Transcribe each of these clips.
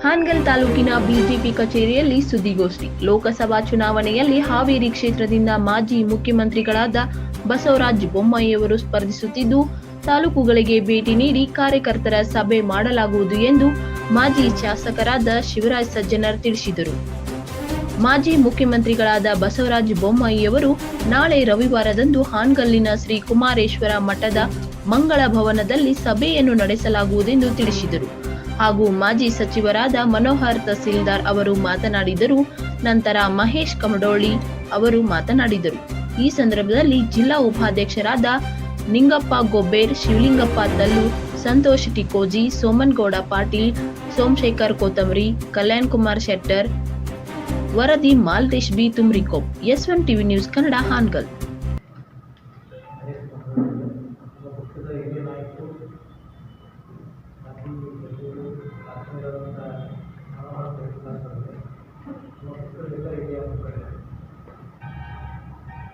ಹಾನಗಲ್ ತಾಲೂಕಿನ ಬಿಜೆಪಿ ಕಚೇರಿಯಲ್ಲಿ ಸುದ್ದಿಗೋಷ್ಠಿ. ಲೋಕಸಭಾ ಚುನಾವಣೆಯಲ್ಲಿ ಹಾವೇರಿ ಕ್ಷೇತ್ರದಿಂದ ಮಾಜಿ ಮುಖ್ಯಮಂತ್ರಿಗಳಾದ ಬಸವರಾಜ ಬೊಮ್ಮಾಯಿಯವರು ಸ್ಪರ್ಧಿಸುತ್ತಿದ್ದು, ತಾಲೂಕುಗಳಿಗೆ ಭೇಟಿ ನೀಡಿ ಕಾರ್ಯಕರ್ತರ ಸಭೆ ಮಾಡಲಾಗುವುದು ಎಂದು ಮಾಜಿ ಶಾಸಕರಾದ ಶಿವರಾಜ್ ಸಜ್ಜನರ್ ತಿಳಿಸಿದರು. ಮಾಜಿ ಮುಖ್ಯಮಂತ್ರಿಗಳಾದ ಬಸವರಾಜ ಬೊಮ್ಮಾಯಿಯವರು ನಾಳೆ ರವಿವಾರದಂದು ಹಾನಗಲ್ಲಿನ ಶ್ರೀ ಕುಮಾರೇಶ್ವರ ಮಠದ ಮಂಗಳ ಭವನದಲ್ಲಿ ಸಭೆಯನ್ನು ನಡೆಸಲಾಗುವುದೆಂದು ತಿಳಿಸಿದರು. ಹಾಗೂ ಮಾಜಿ ಸಚಿವರಾದ ಮನೋಹರ್ ತಹಸೀಲ್ದಾರ್ ಅವರು ಮಾತನಾಡಿದರು. ನಂತರ ಮಹೇಶ್ ಕಮಡೋಳಿ ಅವರು ಮಾತನಾಡಿದರು. ಈ ಸಂದರ್ಭದಲ್ಲಿ ಜಿಲ್ಲಾ ಉಪಾಧ್ಯಕ್ಷರಾದ ನಿಂಗಪ್ಪ ಗೊಬ್ಬೇರ್, ಶಿವಲಿಂಗಪ್ಪ ತಲ್ಲೂರ್, ಸಂತೋಷ್ ಟಿಕೋಜಿ, ಸೋಮನಗೌಡ ಪಾಟೀಲ್, ಸೋಮಶೇಖರ್ ಕೊತ್ತಂಬರಿ, ಕಲ್ಯಾಣ್ ಕುಮಾರ್ ಶೆಟ್ಟರ್. ವರದಿ Maltesh B Tumrikop, S1 TV news Kannada, Hanagal.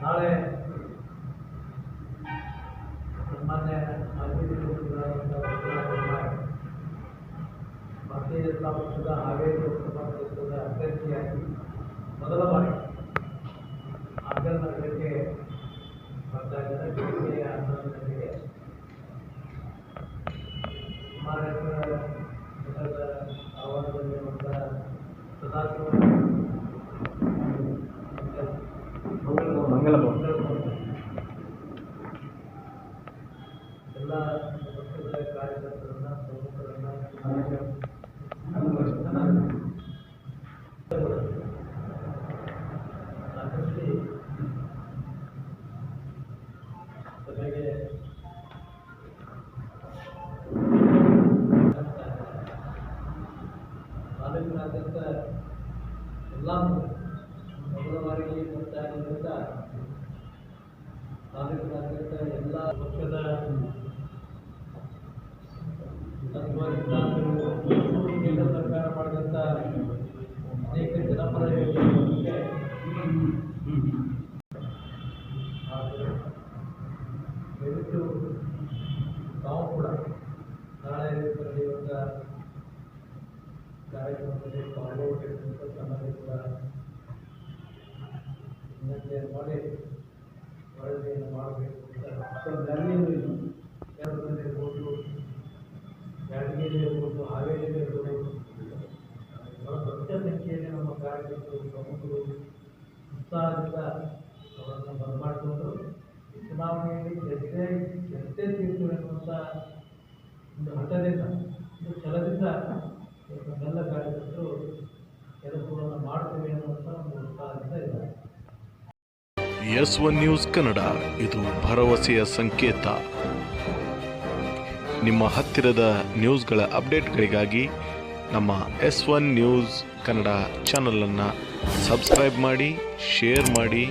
ನಾಳೆ ಸನ್ಮಾನ್ಯ ಮಾಜಿ ಭಾರತೀಯ ಜನತಾ ಪಕ್ಷದ ಹಾವೇರಿ ಲೋಕಸಭಾ ಕ್ಷೇತ್ರದ ಅಭ್ಯರ್ಥಿಯಾಗಿ ಮೊದಲ ಬಾರಿ ಹಾನಗಲ್ ನಗರಕ್ಕೆ ಬರ್ತಾ ಇದ್ದಾರೆ. ಬೆಳಗ್ಗೆ 11 ಗಂಟೆಗೆ ಮಹಾರಾಷ್ಟ್ರ ನಗರದ ಆವರಣದಲ್ಲಿರುವಂಥ ಸದಾಶಿವ ಮಂಗಲ ಎಲ್ಲ ಪಕ್ಷದ ಕಾರ್ಯಕರ್ತರನ್ನ ಪ್ರಮುಖರನ್ನ ಆಕರ್ಷಿ ಸಭೆಗೆ ತಾಲೂಕಿನಾದ್ಯಂತ ಎಲ್ಲ ಮೊದಲ ಬಾರಿಗೆ ಬರ್ತಾ ಇರೋದ್ರಿಂದ ತಾಲೂಕಿನಾದ್ಯಂತ ಎಲ್ಲ ಪಕ್ಷದ ಕೇಂದ್ರ ಸರ್ಕಾರ ಮಾಡಿದಂಥ ಅನೇಕ ಜನಪರ ಯೋಜನೆಗಳಿಗೆ ದಯವಿಟ್ಟು ತಾವು ಕೂಡ ನಾಳೆ ನಡೆಯುವಂಥ ಕಾರ್ಯಕ್ರಮದಲ್ಲಿ ಪಾಲ್ಗೊಳ್ಳಬೇಕು. ತಮ್ಮಲ್ಲಿ ಕೂಡ ವಿನಂತಿ ಮಾಡಿ ವರದಿಯನ್ನು ಮಾಡಬೇಕು ಅಂತ ಇರ್ಬೋದು, ಯಾದಗಿರಿ ಇರ್ಬೋದು, ಹಾವೇರಿ ಇರ್ಬೋದು, ಬಹಳ ದೊಡ್ಡ ಸಂಖ್ಯೆಯಲ್ಲಿ ನಮ್ಮ ಕಾರ್ಯಕರ್ತರು ಪ್ರಮುಖರು ಉತ್ಸಾಹದಿಂದ ಅವರನ್ನು ಬರಮಾಡಿಕೊಂಡು ಈ ಚುನಾವಣೆಯಲ್ಲಿ ಗೆದ್ದೇ ತೀರ್ತು ಎನ್ನುವಂಥ ಒಂದು ಹಠದಿಂದ, ಒಂದು ಛಲದಿಂದ ನಮ್ಮೆಲ್ಲ ಕಾರ್ಯಕರ್ತರು ಕೆಲಸಗಳನ್ನು ಮಾಡ್ತೇವೆ ಅನ್ನುವಂಥ ಒಂದು ಉತ್ಸಾಹದಿಂದ ಇದ್ದಾರೆ. S1 ನ್ಯೂಸ್ ಕನ್ನಡ, ಇದು ಭರವಸೆಯ ಸಂಕೇತ. ನಿಮ್ಮ ಹತ್ತಿರದ ನ್ಯೂಸ್ಗಳ ಅಪ್ಡೇಟ್ಗಳಿಗಾಗಿ ನಮ್ಮ S1 ನ್ಯೂಸ್ ಕನ್ನಡ ಚಾನಲನ್ನು ಸಬ್ಸ್ಕ್ರೈಬ್ ಮಾಡಿ, ಶೇರ್ ಮಾಡಿ,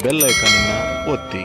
ಬೆಲ್ ಐಕಾನನ್ನು ಒತ್ತಿ.